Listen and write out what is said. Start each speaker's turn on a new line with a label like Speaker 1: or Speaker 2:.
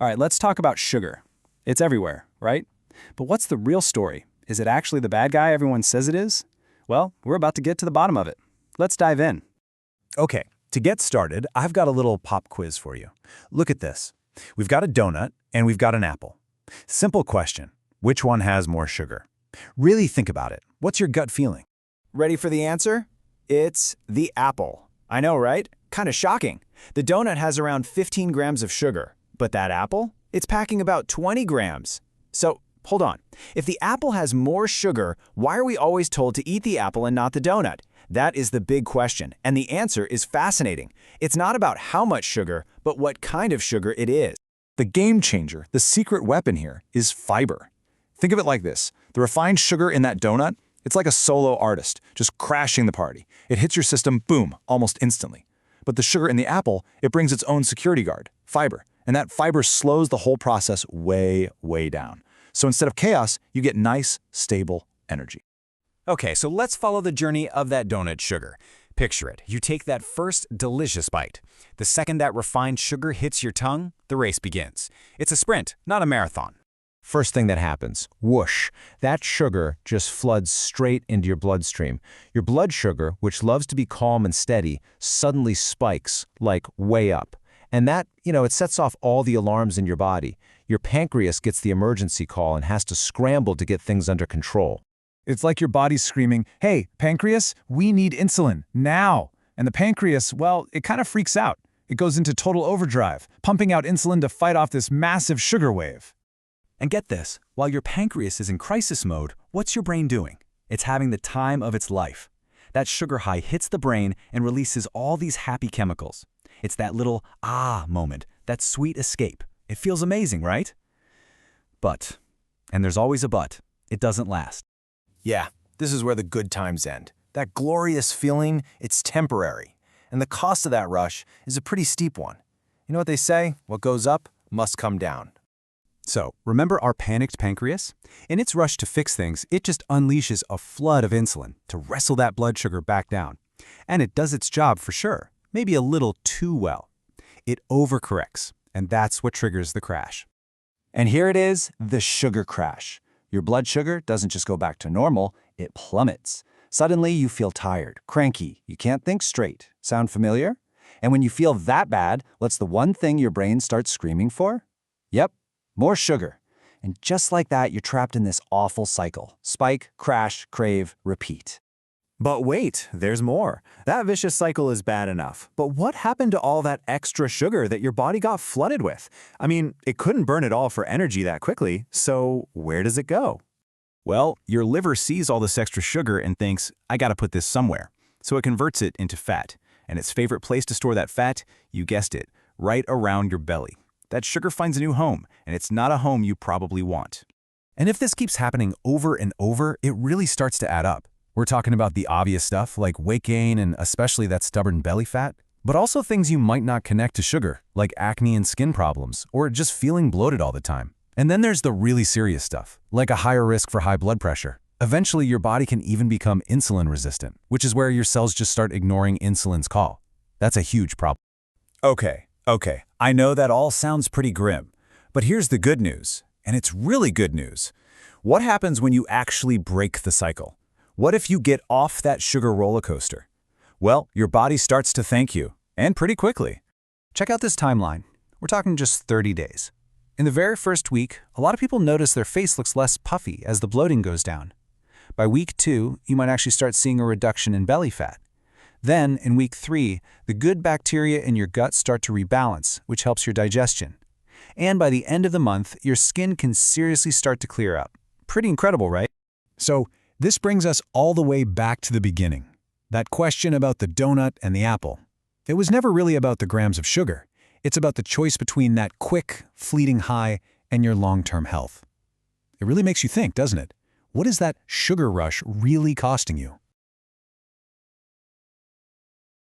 Speaker 1: All right, let's talk about sugar. It's everywhere, right? But what's the real story? Is it actually the bad guy everyone says it is? Well, we're about to get to the bottom of it. Let's dive in.
Speaker 2: Okay, to get started, I've got a little pop quiz for you. Look at this. We've got a donut and we've got an apple. Simple question. Which one has more sugar? Really think about it. What's your gut feeling?
Speaker 3: Ready for the answer? It's the apple. I know, right? Kind of shocking. The donut has around 15 grams of sugar, but that apple? It's packing about 20 grams. So, hold on. If the apple has more sugar, why are we always told to eat the apple and not the donut? That is the big question, and the answer is fascinating. It's not about how much sugar, but what kind of sugar it is.
Speaker 2: The game changer, the secret weapon here, is fiber. Think of it like this. The refined sugar in that donut, it's like a solo artist, just crashing the party. It hits your system, boom, almost instantly. But the sugar in the apple, it brings its own security guard, fiber. And that fiber slows the whole process way, way down. So instead of chaos, you get nice, stable energy.
Speaker 4: Okay, so let's follow the journey of that donut sugar. Picture it. You take that first delicious bite. The second that refined sugar hits your tongue, the race begins. It's a sprint, not a marathon.
Speaker 5: First thing that happens, whoosh, that sugar just floods straight into your bloodstream. Your blood sugar, which loves to be calm and steady, suddenly spikes, like way up. And that, it sets off all the alarms in your body. Your pancreas gets the emergency call and has to scramble to get things under control.
Speaker 2: It's like your body's screaming, hey, pancreas, we need insulin, now. And the pancreas, well, it kind of freaks out. It goes into total overdrive, pumping out insulin to fight off this massive sugar wave.
Speaker 4: And get this, while your pancreas is in crisis mode, what's your brain doing? It's having the time of its life. That sugar high hits the brain and releases all these happy chemicals. It's that little ah moment, that sweet escape. It feels amazing, right? But, and there's always a but, it doesn't last.
Speaker 3: Yeah, this is where the good times end. That glorious feeling, it's temporary. And the cost of that rush is a pretty steep one. You know what they say? What goes up must come down.
Speaker 1: So, remember our panicked pancreas? In its rush to fix things, it just unleashes a flood of insulin to wrestle that blood sugar back down. And it does its job for sure, maybe a little too well. It overcorrects, and that's what triggers the crash.
Speaker 2: And here it is, the sugar crash. Your blood sugar doesn't just go back to normal, it plummets. Suddenly you feel tired, cranky, you can't think straight. Sound familiar? And when you feel that bad, what's the one thing your brain starts screaming for? Yep, more sugar. And just like that, you're trapped in this awful cycle. Spike, crash, crave, repeat.
Speaker 3: But wait, there's more. That vicious cycle is bad enough. But what happened to all that extra sugar that your body got flooded with? I mean, it couldn't burn it all for energy that quickly, so where does it go?
Speaker 4: Well, your liver sees all this extra sugar and thinks, I gotta put this somewhere. So it converts it into fat. And its favorite place to store that fat, you guessed it, right around your belly. That sugar finds a new home, and it's not a home you probably want.
Speaker 1: And if this keeps happening over and over, it really starts to add up. We're talking about the obvious stuff like weight gain and especially that stubborn belly fat, but also things you might not connect to sugar, like acne and skin problems, or just feeling bloated all the time. And then there's the really serious stuff, like a higher risk for high blood pressure. Eventually, your body can even become insulin resistant, which is where your cells just start ignoring insulin's call. That's a huge problem.
Speaker 2: Okay, I know that all sounds pretty grim, but here's the good news, and it's really good news. What happens when you actually break the cycle? What if you get off that sugar roller coaster? Well, your body starts to thank you, and pretty quickly.
Speaker 1: Check out this timeline. We're talking just 30 days. In the very first week, a lot of people notice their face looks less puffy as the bloating goes down. By week 2, you might actually start seeing a reduction in belly fat. Then, in week 3, the good bacteria in your gut start to rebalance, which helps your digestion. And by the end of the month, your skin can seriously start to clear up. Pretty incredible, right?
Speaker 2: So, this brings us all the way back to the beginning. That question about the donut and the apple. It was never really about the grams of sugar. It's about the choice between that quick, fleeting high and your long-term health. It really makes you think, doesn't it? What is that sugar rush really costing you?